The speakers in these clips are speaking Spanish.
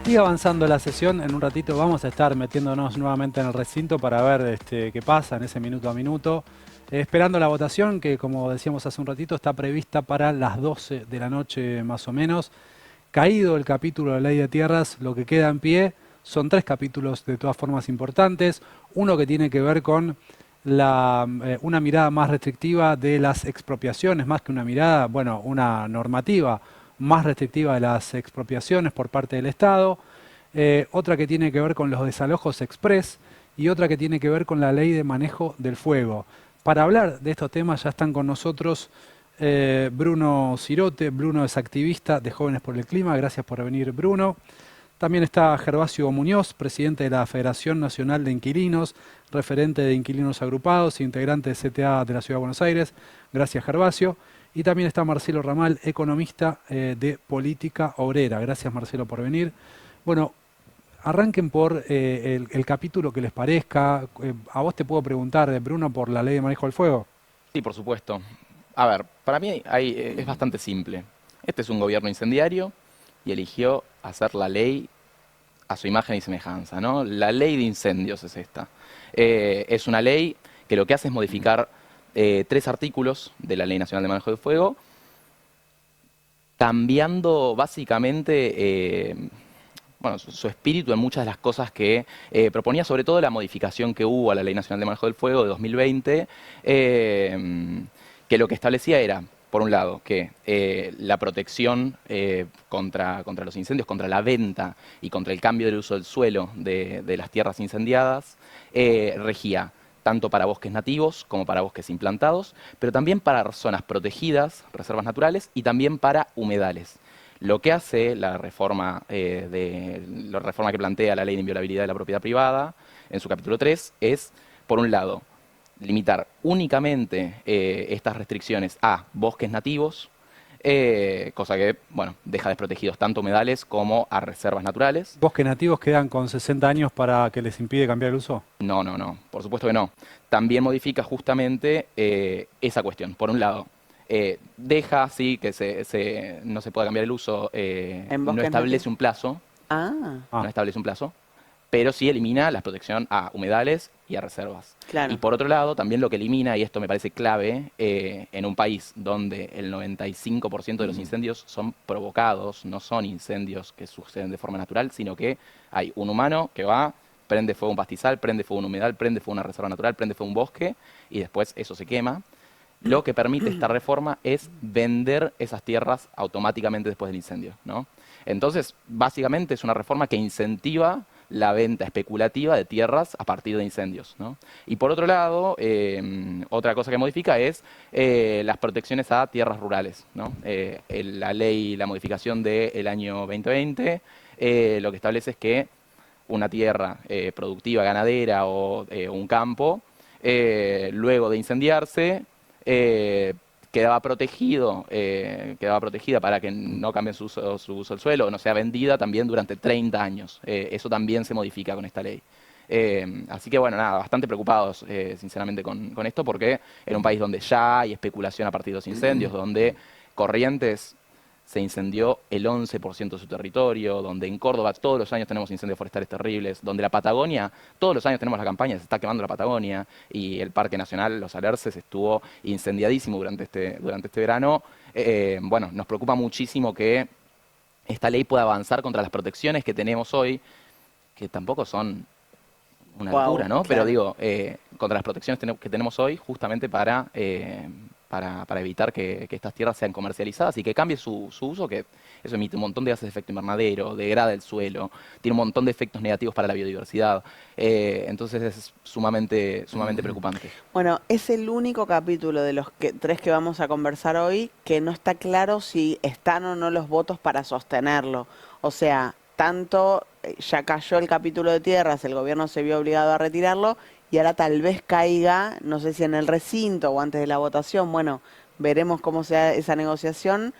Sigue avanzando la sesión, en un ratito vamos a estar metiéndonos nuevamente en el recinto para ver qué pasa en ese minuto a minuto. Esperando la votación que, como decíamos hace un ratito, está prevista para las 12 de la noche más o menos. Caído el capítulo de Ley de Tierras, lo que queda en pie son 3 capítulos de todas formas importantes. Uno que tiene que ver con una mirada más restrictiva de las expropiaciones, más que una mirada, bueno, una normativa más restrictiva de las expropiaciones por parte del Estado. Otra que tiene que ver con los desalojos express y otra que tiene que ver con la ley de manejo del fuego. Para hablar de estos temas ya están con nosotros Bruno Cirote. Bruno es activista de Jóvenes por el Clima. Gracias por venir, Bruno. También está Gervasio Muñoz, presidente de la Federación Nacional de Inquilinos, referente de Inquilinos Agrupados e integrante de CTA de la Ciudad de Buenos Aires. Gracias, Gervasio. Y también está Marcelo Ramal, economista de Política Obrera. Gracias, Marcelo, por venir. Bueno, arranquen por el capítulo que les parezca. A vos te puedo preguntar, Bruno, por la ley de manejo del fuego. Sí, por supuesto. A ver, para mí es bastante simple. Este es un gobierno incendiario y eligió hacer la ley a su imagen y semejanza, ¿no? La ley de incendios es esta. Es una ley que lo que hace es modificar 3 artículos de la Ley Nacional de Manejo del Fuego, cambiando básicamente bueno, su espíritu en muchas de las cosas que proponía, sobre todo la modificación que hubo a la Ley Nacional de Manejo del Fuego de 2020, que lo que establecía era, por un lado, que la protección contra los incendios, contra la venta y contra el cambio del uso del suelo de las tierras incendiadas, regía tanto para bosques nativos como para bosques implantados, pero también para zonas protegidas, reservas naturales, y también para humedales. Lo que hace la reforma que plantea la Ley de Inviolabilidad de la Propiedad Privada, en su capítulo 3, es, por un lado, limitar únicamente estas restricciones a bosques nativos, cosa que, bueno, deja desprotegidos tanto humedales como a reservas naturales. ¿Bosques nativos quedan con 60 años para que les impide cambiar el uso? No, no, no, por supuesto que no. También modifica justamente esa cuestión. Por un lado, deja, sí, que no se pueda cambiar el uso, En no bosques nativos. establece un plazo, Ah, Ah, no establece un plazo, pero sí elimina la protección a humedales y a reservas. Y claro. por otro lado, también lo que elimina, y esto me parece clave, en un país donde el 95% de los incendios son provocados, no son incendios que suceden de forma natural, sino que hay un humano que va, prende fuego un pastizal, prende fuego un humedal, prende fuego una reserva natural, prende fuego un bosque, y después eso se quema. Lo que permite esta reforma es vender esas tierras automáticamente después del incendio, ¿no? Entonces, básicamente es una reforma que incentiva la venta especulativa de tierras a partir de incendios, ¿no? Y por otro lado, otra cosa que modifica es las protecciones a tierras rurales, ¿no? La ley, la modificación del año 2020, lo que establece es que una tierra productiva, ganadera o un campo, luego de incendiarse, eh, quedaba protegida para que no cambie su uso del suelo, o no sea vendida también durante 30 años. Eso también se modifica con esta ley. Así que bueno, nada, bastante preocupados sinceramente con esto, porque en un país donde ya hay especulación a partir de los incendios, donde Corrientes se incendió el 11% de su territorio, donde en Córdoba todos los años tenemos incendios forestales terribles, donde la Patagonia, todos los años tenemos la campaña, se está quemando la Patagonia, y el Parque Nacional Los Alerces estuvo incendiadísimo durante este verano. Bueno, nos preocupa muchísimo que esta ley pueda avanzar contra las protecciones que tenemos hoy, que tampoco son una locura, Wow, ¿no? Pero claro. digo, contra las protecciones que tenemos hoy, justamente para evitar que estas tierras sean comercializadas y que cambie su uso, que eso emite un montón de gases de efecto invernadero, degrada el suelo, tiene un montón de efectos negativos para la biodiversidad. Entonces es sumamente preocupante. Bueno, es el único capítulo de los 3 que vamos a conversar hoy que no está claro si están o no los votos para sostenerlo. O sea, tanto ya cayó el capítulo de tierras, el gobierno se vio obligado a retirarlo y ahora tal vez caiga, no sé si en el recinto o antes de la votación. Bueno, veremos cómo sea esa negociación.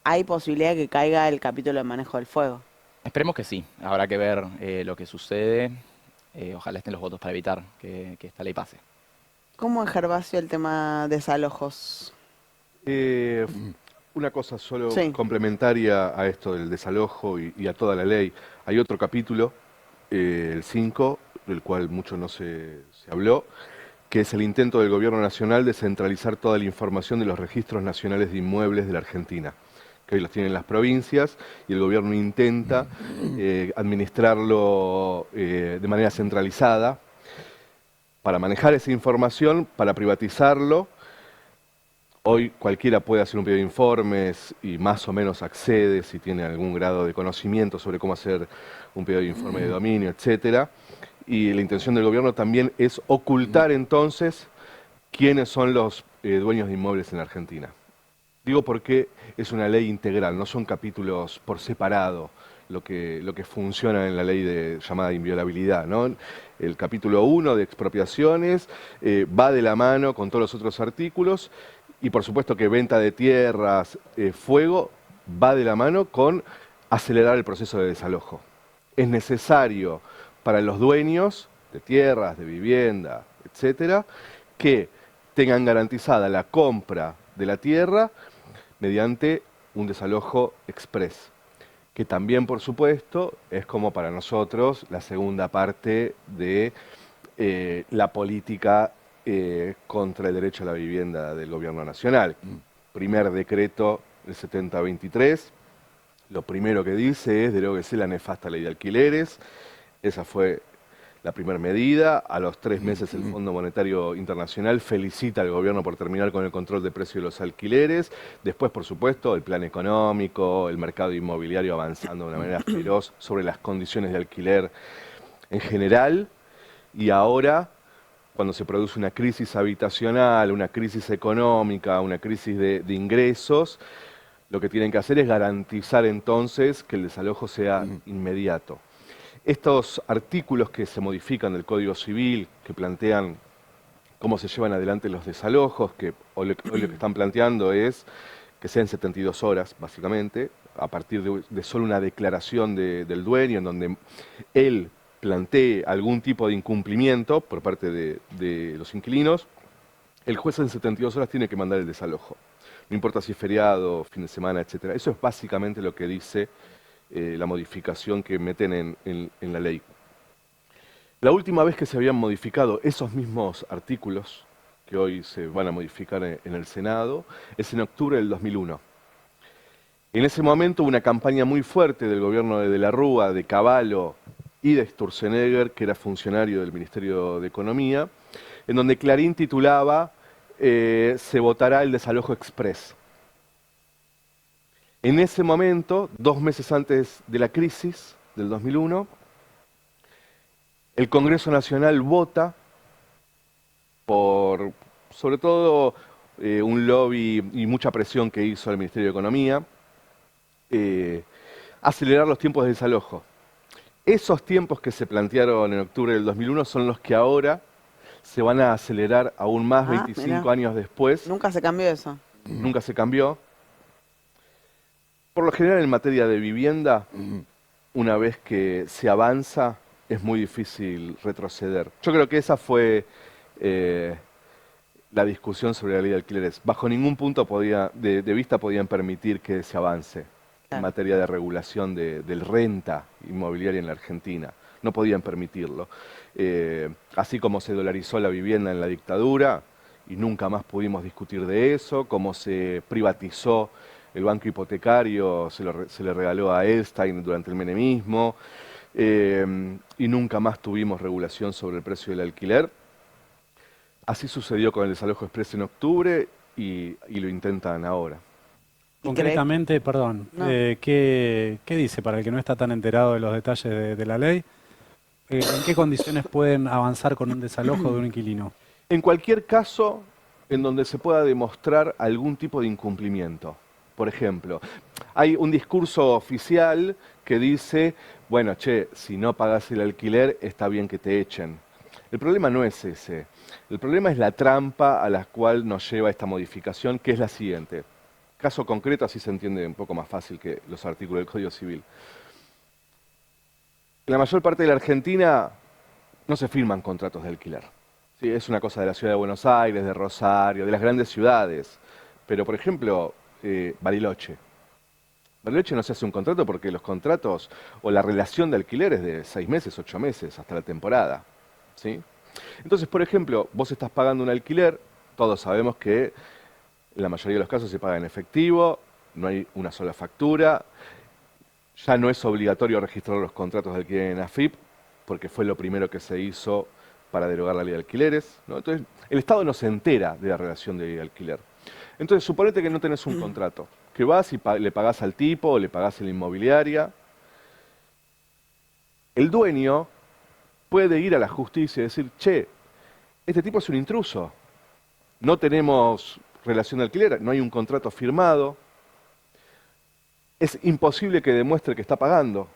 Hay posibilidad de que caiga el capítulo de manejo del fuego. Esperemos que sí, habrá que ver lo que sucede. Ojalá estén los votos para evitar que esta ley pase. ¿Cómo es, Gervasio, el tema desalojos? Eh, Una cosa solo Sí. complementaria a esto del desalojo y a toda la ley. Hay otro capítulo, el 5, del cual mucho no se habló, que es el intento del Gobierno Nacional de centralizar toda la información de los registros nacionales de inmuebles de la Argentina, que hoy los tienen las provincias, y el Gobierno intenta administrarlo de manera centralizada para manejar esa información, para privatizarlo. Hoy cualquiera puede hacer un pedido de informes y más o menos accede si tiene algún grado de conocimiento sobre cómo hacer un pedido de informe de dominio, etcétera. Y la intención del gobierno también es ocultar entonces quiénes son los dueños de inmuebles en la Argentina. Digo porque es una ley integral, no son capítulos por separado lo que funciona en la ley llamada inviolabilidad, ¿no? El capítulo 1 de expropiaciones va de la mano con todos los otros artículos y por supuesto que venta de tierras, fuego, va de la mano con acelerar el proceso de desalojo. Es necesario para los dueños de tierras, de vivienda, etcétera, que tengan garantizada la compra de la tierra mediante un desalojo express, que también, por supuesto, es como para nosotros la segunda parte de la política contra el derecho a la vivienda del Gobierno Nacional. Primer decreto del 7023, lo primero que dice es deróguese la nefasta ley de alquileres. Esa fue la primera medida. A los 3 meses el Fondo Monetario Internacional felicita al gobierno por terminar con el control de precios de los alquileres. Después, por supuesto, el plan económico, el mercado inmobiliario avanzando de una manera feroz sobre las condiciones de alquiler en general. Y ahora, cuando se produce una crisis habitacional, una crisis económica, una crisis de ingresos, lo que tienen que hacer es garantizar entonces que el desalojo sea inmediato. Estos artículos que se modifican del Código Civil, que plantean cómo se llevan adelante los desalojos, que hoy lo que están planteando es que sean 72 horas, básicamente, a partir de solo una declaración del dueño, en donde él plantee algún tipo de incumplimiento por parte de los inquilinos, el juez en 72 horas tiene que mandar el desalojo. No importa si es feriado, fin de semana, etcétera. Eso es básicamente lo que dice la modificación que meten en la ley. La última vez que se habían modificado esos mismos artículos, que hoy se van a modificar en el Senado, es en octubre del 2001. En ese momento hubo una campaña muy fuerte del gobierno de la Rúa, de Cavallo y de Sturzenegger, que era funcionario del Ministerio de Economía, en donde Clarín titulaba se votará el desalojo express. En ese momento, 2 meses antes de la crisis del 2001, el Congreso Nacional vota por, sobre todo, un lobby y mucha presión que hizo el Ministerio de Economía, acelerar los tiempos de desalojo. Esos tiempos que se plantearon en octubre del 2001 son los que ahora se van a acelerar aún más 25 mirá. años después. Nunca se cambió eso. Nunca se cambió. Por lo general, en materia de vivienda, una vez que se avanza, es muy difícil retroceder. Yo creo que esa fue la discusión sobre la ley de alquileres. Bajo ningún punto de vista podían permitir que se avance en materia de regulación del renta inmobiliaria en la Argentina. No podían permitirlo. Así como se dolarizó la vivienda en la dictadura, y nunca más pudimos discutir de eso, como se privatizó el banco hipotecario, se le regaló a Elstein durante el menemismo, y nunca más tuvimos regulación sobre el precio del alquiler. Así sucedió con el desalojo express en octubre y lo intentan ahora. Concretamente, perdón, No. ¿qué dice para el que no está tan enterado de los detalles de la ley? ¿En qué condiciones pueden avanzar con un desalojo de un inquilino? En cualquier caso en donde se pueda demostrar algún tipo de incumplimiento. Por ejemplo, hay un discurso oficial que dice, bueno, che, si no pagas el alquiler, está bien que te echen. El problema no es ese. El problema es la trampa a la cual nos lleva esta modificación, que es la siguiente. Caso concreto, así se entiende un poco más fácil que los artículos del Código Civil. En la mayor parte de la Argentina no se firman contratos de alquiler. Sí, es una cosa de la ciudad de Buenos Aires, de Rosario, de las grandes ciudades. Pero, por ejemplo, Bariloche. Bariloche no se hace un contrato porque los contratos o la relación de alquiler es de 6 meses, 8 meses, hasta la temporada, ¿sí? Entonces, por ejemplo, vos estás pagando un alquiler, todos sabemos que en la mayoría de los casos se paga en efectivo, no hay una sola factura, ya no es obligatorio registrar los contratos de alquiler en AFIP, porque fue lo primero que se hizo para derogar la ley de alquileres, ¿no? Entonces, el Estado no se entera de la relación de alquiler. Entonces, suponete que no tenés un contrato, que vas y le pagás al tipo o le pagás a la inmobiliaria. El dueño puede ir a la justicia y decir, che, este tipo es un intruso, no tenemos relación de alquiler, no hay un contrato firmado, es imposible que demuestre que está pagando.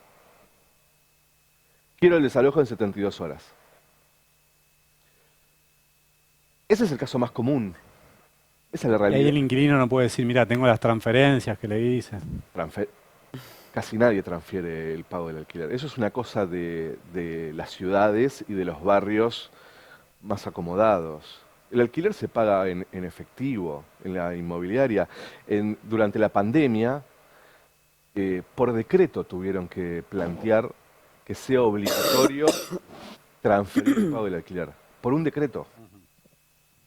Quiero el desalojo en 72 horas. Ese es el caso más común. Esa es la Y ahí realidad. el inquilino no puede decir, mira, tengo las transferencias que le hice. Casi nadie transfiere el pago del alquiler. Eso es una cosa de las ciudades y de los barrios más acomodados. El alquiler se paga en efectivo, en la inmobiliaria. Durante la pandemia, por decreto tuvieron que plantear que sea obligatorio transferir el pago del alquiler. Por un decreto.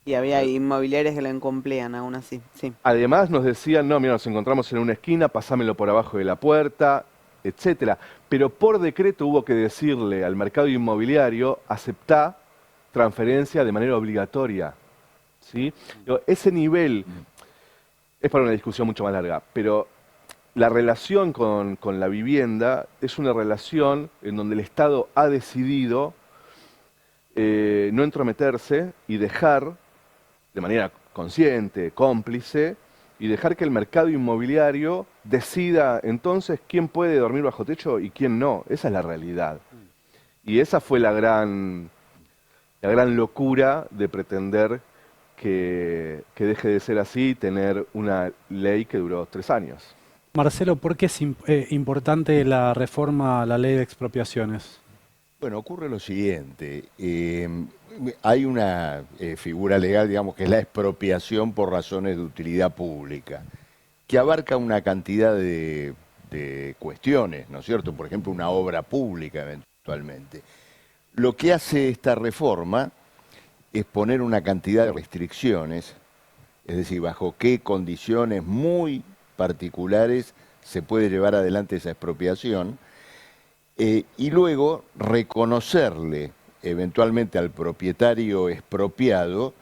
Y había inmobiliarias que lo incumplían aún así, sí. Además nos decían, no, mira, nos encontramos en una esquina, pasámelo por abajo de la puerta, etcétera. Pero por decreto hubo que decirle al mercado inmobiliario, aceptá transferencia de manera obligatoria, ¿sí? Ese nivel es para una discusión mucho más larga, pero la relación con la vivienda es una relación en donde el Estado ha decidido no entrometerse y dejar, de manera consciente, cómplice, y dejar que el mercado inmobiliario decida entonces quién puede dormir bajo techo y quién no. Esa es la realidad. Y esa fue la gran locura de pretender que deje de ser así y tener una ley que duró 3 años. Marcelo, ¿por qué es importante la reforma a la ley de expropiaciones? Bueno, ocurre lo siguiente. Hay una figura legal, digamos, que es la expropiación por razones de utilidad pública, que abarca una cantidad de cuestiones, ¿no es cierto? Por ejemplo, una obra pública eventualmente. Lo que hace esta reforma es poner una cantidad de restricciones, es decir, bajo qué condiciones muy particulares se puede llevar adelante esa expropiación, y luego reconocerle eventualmente al propietario expropiado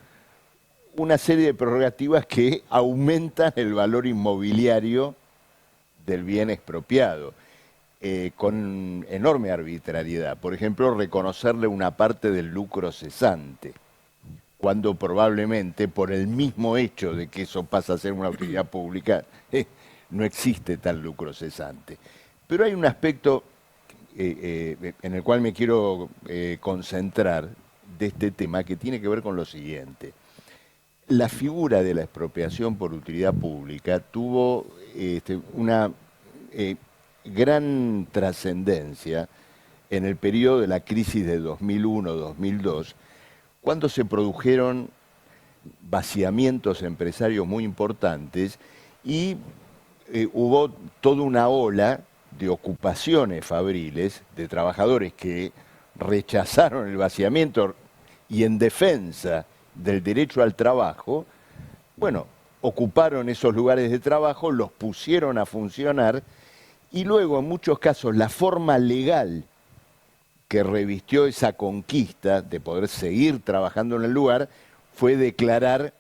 una serie de prerrogativas que aumentan el valor inmobiliario del bien expropiado, con enorme arbitrariedad. Por ejemplo, reconocerle una parte del lucro cesante, cuando probablemente por el mismo hecho de que eso pasa a ser una utilidad pública, no existe tal lucro cesante. Pero hay un aspecto en el cual me quiero concentrar de este tema, que tiene que ver con lo siguiente. La figura de la expropiación por utilidad pública tuvo una gran trascendencia en el periodo de la crisis de 2001-2002, cuando se produjeron vaciamientos empresarios muy importantes y hubo toda una ola de ocupaciones fabriles de trabajadores que rechazaron el vaciamiento y en defensa del derecho al trabajo, bueno, ocuparon esos lugares de trabajo, los pusieron a funcionar y luego en muchos casos la forma legal que revistió esa conquista de poder seguir trabajando en el lugar fue declarar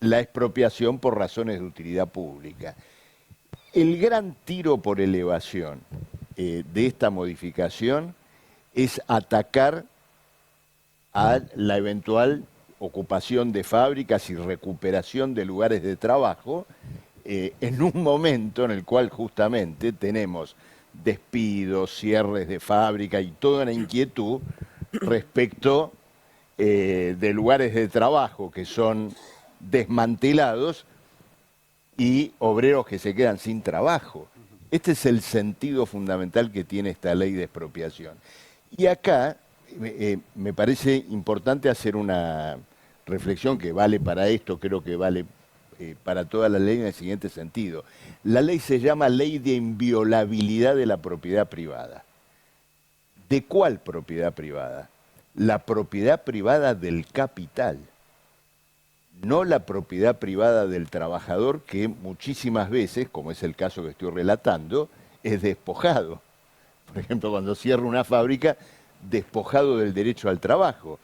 la expropiación por razones de utilidad pública. El gran tiro por elevación de esta modificación es atacar a la eventual ocupación de fábricas y recuperación de lugares de trabajo en un momento en el cual justamente tenemos despidos, cierres de fábrica y toda una inquietud respecto de lugares de trabajo que son desmantelados y obreros que se quedan sin trabajo. Este es el sentido fundamental que tiene esta ley de expropiación. Y acá me parece importante hacer una reflexión que vale para esto, creo que vale para toda la ley en el siguiente sentido. La ley se llama Ley de Inviolabilidad de la Propiedad Privada. ¿De cuál propiedad privada? La propiedad privada del capital, no la propiedad privada del trabajador, que muchísimas veces, como es el caso que estoy relatando, es despojado. Por ejemplo, cuando cierra una fábrica, despojado del derecho al trabajo.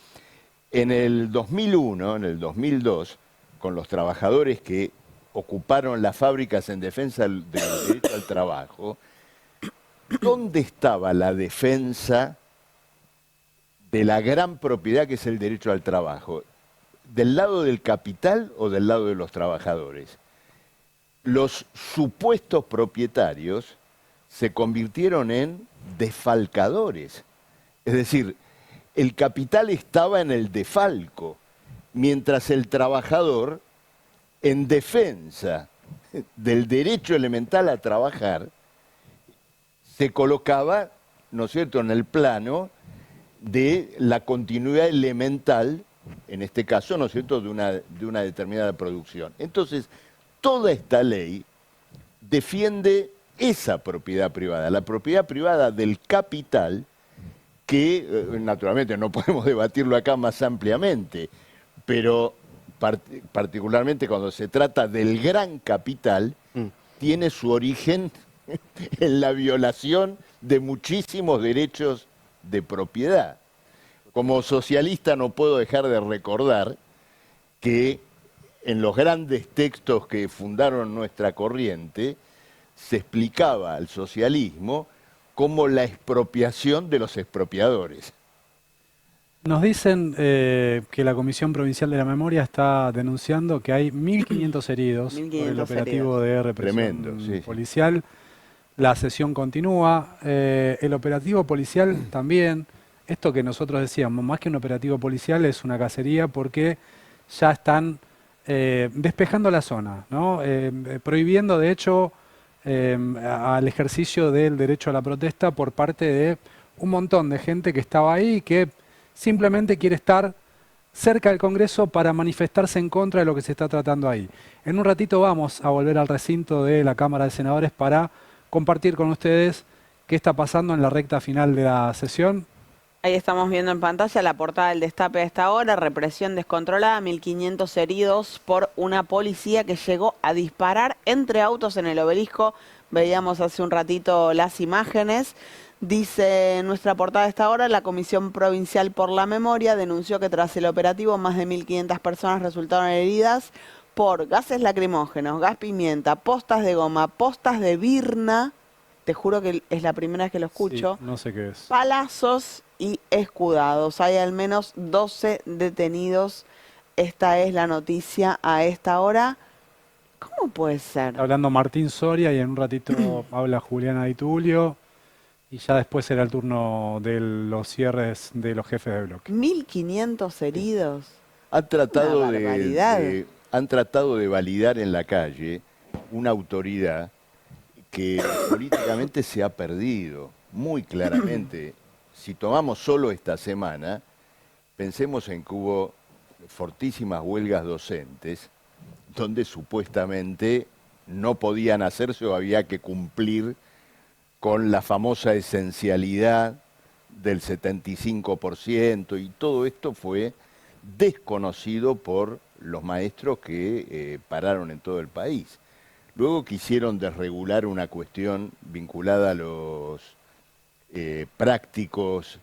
En el 2001, en el 2002, con los trabajadores que ocuparon las fábricas en defensa del derecho al trabajo, ¿dónde estaba la defensa de la gran propiedad que es el derecho al trabajo? ¿Del lado del capital o del lado de los trabajadores? Los supuestos propietarios se convirtieron en defalcadores. Es decir, el capital estaba en el defalco, mientras el trabajador, en defensa del derecho elemental a trabajar, se colocaba, ¿no es cierto?, en el plano de la continuidad elemental, en este caso, ¿no es cierto?, de una determinada producción. Entonces, toda esta ley defiende esa propiedad privada, la propiedad privada del capital, que naturalmente no podemos debatirlo acá más ampliamente, pero particularmente cuando se trata del gran capital, tiene su origen en la violación de muchísimos derechos de propiedad. Como socialista no puedo dejar de recordar que en los grandes textos que fundaron nuestra corriente se explicaba al socialismo como la expropiación de los expropiadores. Nos dicen que la Comisión Provincial de la Memoria está denunciando que hay 1.500 heridos por el 1.500 operativo de represión Tremendo, sí. policial. La sesión continúa. El operativo policial también, esto que nosotros decíamos, más que un operativo policial es una cacería porque ya están despejando la zona, ¿no? Prohibiendo de hecho al ejercicio del derecho a la protesta por parte de un montón de gente que estaba ahí y que simplemente quiere estar cerca del Congreso para manifestarse en contra de lo que se está tratando ahí. En un ratito vamos a volver al recinto de la Cámara de Senadores para compartir con ustedes qué está pasando en la recta final de la sesión. Ahí estamos viendo en pantalla la portada del Destape a esta hora, represión descontrolada, 1.500 heridos por una policía que llegó a disparar entre autos en el Obelisco. Veíamos hace un ratito las imágenes. Dice nuestra portada a esta hora, la Comisión Provincial por la Memoria denunció que tras el operativo más de 1.500 personas resultaron heridas por gases lacrimógenos, gas pimienta, postas de goma, postas de birna, te juro que es la primera vez que lo escucho, Sí, no sé qué es. palazos y escudados. Hay al menos 12 detenidos. Esta es la noticia a esta hora. ¿Cómo puede ser? Está hablando Martín Soria y en un ratito habla Juliana Di Tulio. Y ya después será el turno de los cierres de los jefes de bloque. 1.500 heridos. Han tratado Una barbaridad. han tratado de validar en la calle una autoridad que políticamente se ha perdido muy claramente. Si tomamos solo esta semana, pensemos en que hubo fortísimas huelgas docentes, donde supuestamente no podían hacerse o había que cumplir con la famosa esencialidad del 75%, y todo esto fue desconocido por los maestros que pararon en todo el país. Luego quisieron desregular una cuestión vinculada a los prácticos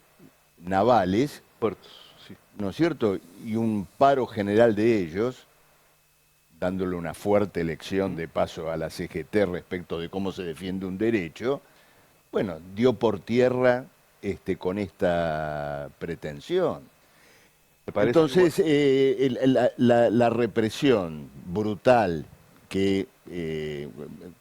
navales, Puertos, sí. ¿no es cierto? Y un paro general de ellos, dándole una fuerte lección de paso a la CGT respecto de cómo se defiende un derecho, bueno, dio por tierra con esta pretensión. ¿Te parece Entonces, la represión brutal que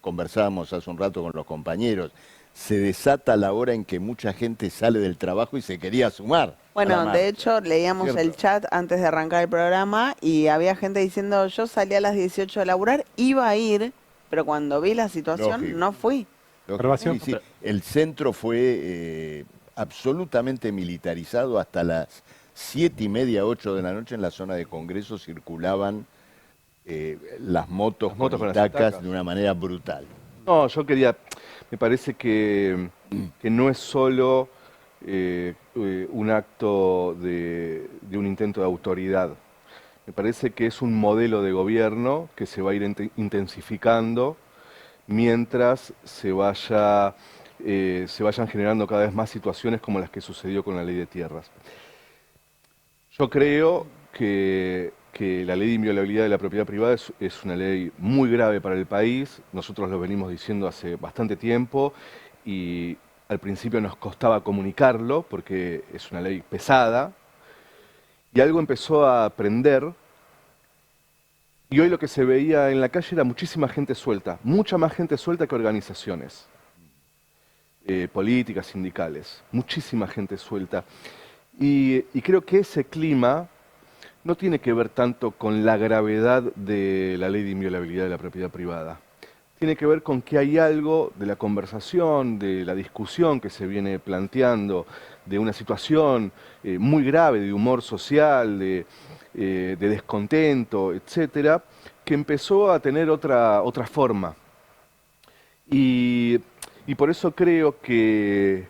conversábamos hace un rato con los compañeros, se desata a la hora en que mucha gente sale del trabajo y se quería sumar. Bueno, de hecho, leíamos ¿Cierto? el chat antes de arrancar el programa y había gente diciendo, yo salí a las 18 de laburar, iba a ir, pero cuando vi la situación Lógico. no fui. Observación. Sí, sí. El centro fue absolutamente militarizado. Hasta las 7:30, 8 de la noche en la zona de Congreso circulaban las motos Las motos con con las Itacas Itacas. de una manera brutal. No, me parece que no es solo un acto de un intento de autoridad. Me parece que es un modelo de gobierno que se va a ir intensificando mientras se vayan generando cada vez más situaciones como las que sucedió con la ley de tierras. Yo creo que la ley de inviolabilidad de la propiedad privada es una ley muy grave para el país. Nosotros lo venimos diciendo hace bastante tiempo y al principio nos costaba comunicarlo porque es una ley pesada y algo empezó a aprender. Y hoy lo que se veía en la calle era muchísima gente suelta, mucha más gente suelta que organizaciones políticas, sindicales, muchísima gente suelta. Y creo que ese clima no tiene que ver tanto con la gravedad de la ley de inviolabilidad de la propiedad privada. Tiene que ver con que hay algo de la conversación, de la discusión que se viene planteando, de una situación muy grave de humor social, de descontento, etcétera, que empezó a tener otra forma. Y por eso creo que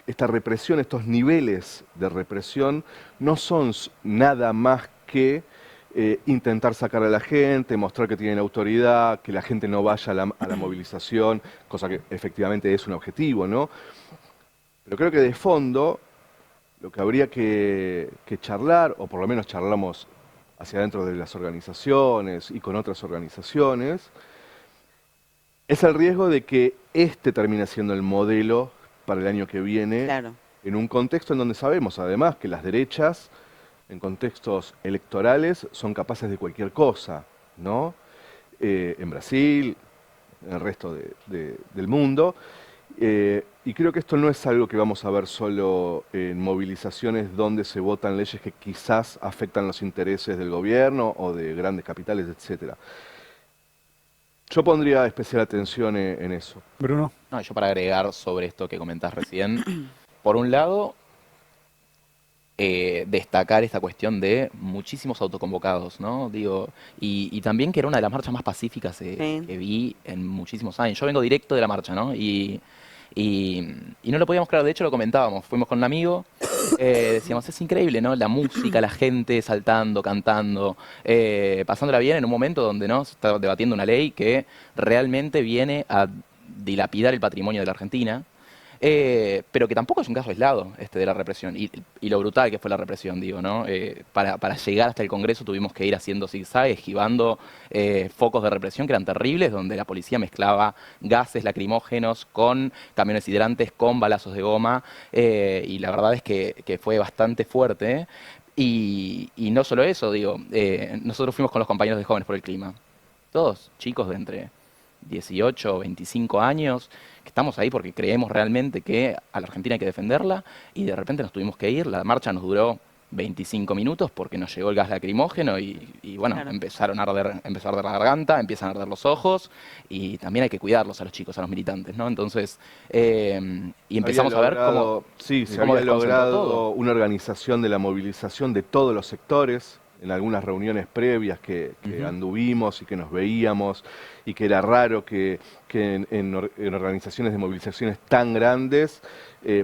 esta represión, estos niveles de represión, no son nada más que intentar sacar a la gente, mostrar que tienen autoridad, que la gente no vaya a la movilización, cosa que efectivamente es un objetivo, ¿no? Pero creo que de fondo lo que habría que charlar, o por lo menos charlamos hacia adentro de las organizaciones y con otras organizaciones, es el riesgo de que este termine siendo el modelo para el año que viene, Claro. en un contexto en donde sabemos además que las derechas, en contextos electorales, son capaces de cualquier cosa, ¿no? En Brasil, en el resto del mundo. Y creo que esto no es algo que vamos a ver solo en movilizaciones donde se votan leyes que quizás afectan los intereses del gobierno o de grandes capitales, etcétera. Yo pondría especial atención en eso. Bruno. No, yo para agregar sobre esto que comentás recién, por un lado, destacar esta cuestión de muchísimos autoconvocados, ¿no? Digo, y también que era una de las marchas más pacíficas Sí. que vi en muchísimos años. Yo vengo directo de la marcha, ¿no? Y no lo podíamos creer, de hecho lo comentábamos, fuimos con un amigo, decíamos, es increíble, ¿no? La música, la gente saltando, cantando, pasándola bien en un momento donde no se está debatiendo una ley que realmente viene a dilapidar el patrimonio de la Argentina. Pero que tampoco es un caso aislado de la represión y lo brutal que fue la represión, digo, ¿no? Para llegar hasta el Congreso tuvimos que ir haciendo zigzag, esquivando focos de represión que eran terribles, donde la policía mezclaba gases lacrimógenos con camiones hidrantes, con balazos de goma, y la verdad es que fue bastante fuerte. Y no solo eso, digo, nosotros fuimos con los compañeros de Jóvenes por el Clima, todos chicos de entre 18 o 25 años, que estamos ahí porque creemos realmente que a la Argentina hay que defenderla y de repente nos tuvimos que ir. La marcha nos duró 25 minutos porque nos llegó el gas lacrimógeno y bueno, Claro. empezó a arder la garganta, empiezan a arder los ojos y también hay que cuidarlos a los chicos, a los militantes, ¿no? Entonces, y empezamos a ver cómo... Sí, se cómo había desconcentró logrado todo. una organización de la movilización de todos los sectores, en algunas reuniones previas que anduvimos y que nos veíamos, y que era raro que en organizaciones de movilizaciones tan grandes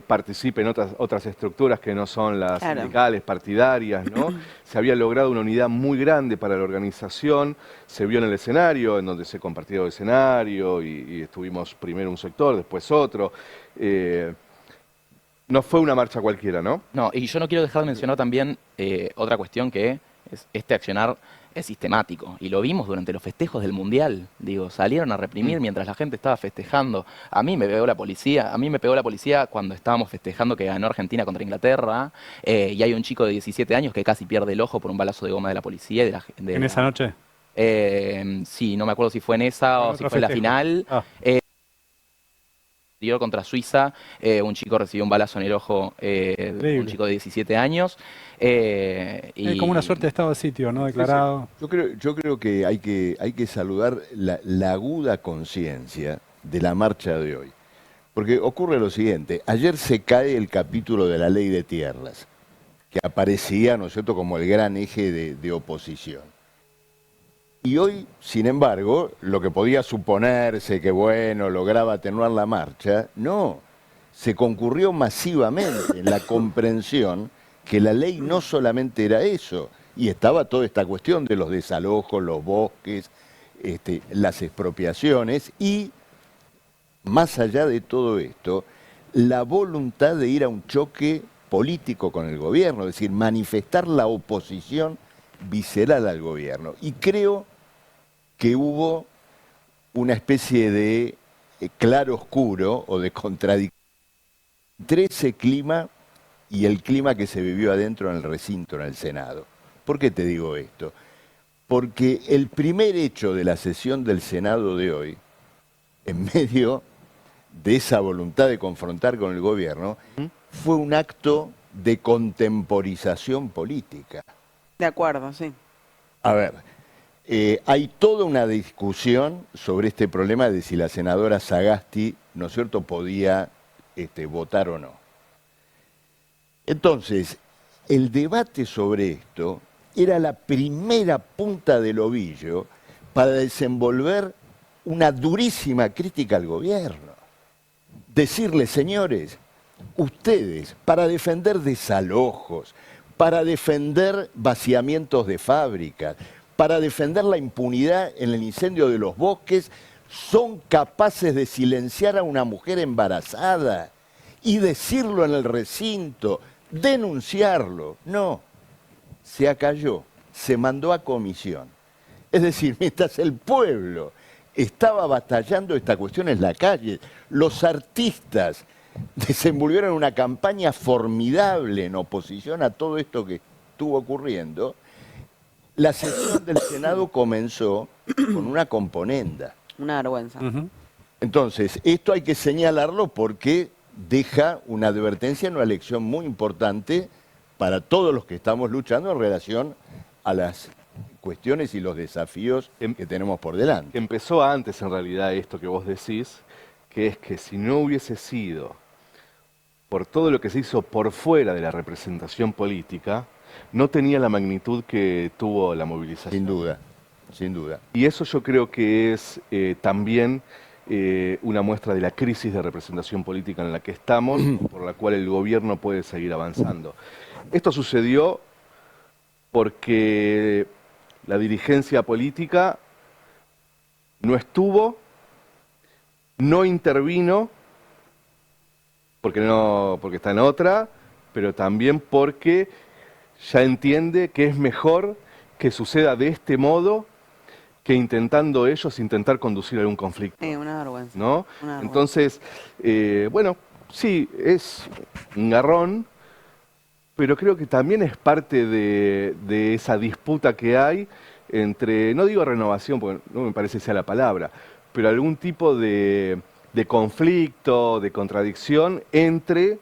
participen otras estructuras que no son las Claro. sindicales, partidarias, ¿no? Se había logrado una unidad muy grande para la organización, se vio en el escenario, en donde se compartía el escenario y estuvimos primero un sector, después otro. No fue una marcha cualquiera, ¿no? No, y yo no quiero dejar de mencionar también otra cuestión que es este accionar es sistemático. Y lo vimos durante los festejos del Mundial. Digo, salieron a reprimir mientras la gente estaba festejando. A mí me pegó la policía cuando estábamos festejando que ganó Argentina contra Inglaterra. Y hay un chico de 17 años que casi pierde el ojo por un balazo de goma de la policía. ¿En esa noche? Sí, no me acuerdo si fue en esa o si otro fue en la festejo. final. Ah. Contra Suiza, un chico recibió un balazo en el ojo, un chico de 17 años. Es como una suerte de estado de sitio, ¿no? Declarado. Yo creo que hay que saludar la aguda conciencia de la marcha de hoy. Porque ocurre lo siguiente, ayer se cae el capítulo de la ley de tierras, que aparecía, ¿no es cierto?, como el gran eje de oposición. Y hoy, sin embargo, lo que podía suponerse que, bueno, lograba atenuar la marcha, no. Se concurrió masivamente en la comprensión que la ley no solamente era eso, y estaba toda esta cuestión de los desalojos, los bosques, las expropiaciones, y más allá de todo esto, la voluntad de ir a un choque político con el gobierno, es decir, manifestar la oposición visceral al gobierno. Y creo que hubo una especie de claroscuro o de contradicción entre ese clima y el clima que se vivió adentro en el recinto, en el Senado. ¿Por qué te digo esto? Porque el primer hecho de la sesión del Senado de hoy, en medio de esa voluntad de confrontar con el gobierno, fue un acto de contemporización política. De acuerdo, sí. A ver, hay toda una discusión sobre este problema de si la senadora Sagasti, ¿no es cierto?, podía votar o no. Entonces, el debate sobre esto era la primera punta del ovillo para desenvolver una durísima crítica al gobierno. Decirle, señores, ustedes, para defender desalojos, para defender vaciamientos de fábricas, para defender la impunidad en el incendio de los bosques, son capaces de silenciar a una mujer embarazada y decirlo en el recinto, denunciarlo. No, se acalló, se mandó a comisión. Es decir, mientras el pueblo estaba batallando esta cuestión en la calle, los artistas desenvolvieron una campaña formidable en oposición a todo esto que estuvo ocurriendo. La sesión del Senado comenzó con una componenda. Una vergüenza. Entonces, esto hay que señalarlo porque deja una advertencia en una lección muy importante para todos los que estamos luchando en relación a las cuestiones y los desafíos que tenemos por delante. Empezó antes, en realidad, esto que vos decís, que es que si no hubiese sido por todo lo que se hizo por fuera de la representación política, no tenía la magnitud que tuvo la movilización. Sin duda, sin duda. Y eso yo creo que es también una muestra de la crisis de representación política en la que estamos, por la cual el gobierno puede seguir avanzando. Esto sucedió porque la dirigencia política no estuvo, no intervino, porque está en otra, pero también porque ya entiende que es mejor que suceda de este modo que intentando ellos intentar conducir algún conflicto. Sí, una vergüenza. ¿No? Una vergüenza. Entonces, bueno, sí, es un garrón, pero creo que también es parte de esa disputa que hay entre, no digo renovación, porque no me parece sea la palabra, pero algún tipo de conflicto, de contradicción entre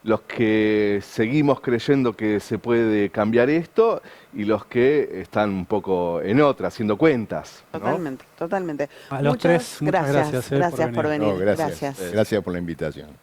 los que seguimos creyendo que se puede cambiar esto y los que están un poco en otra, haciendo cuentas, ¿no? Totalmente, totalmente. A los tres, muchas gracias, Gracias por venir. No, gracias. Gracias por la invitación.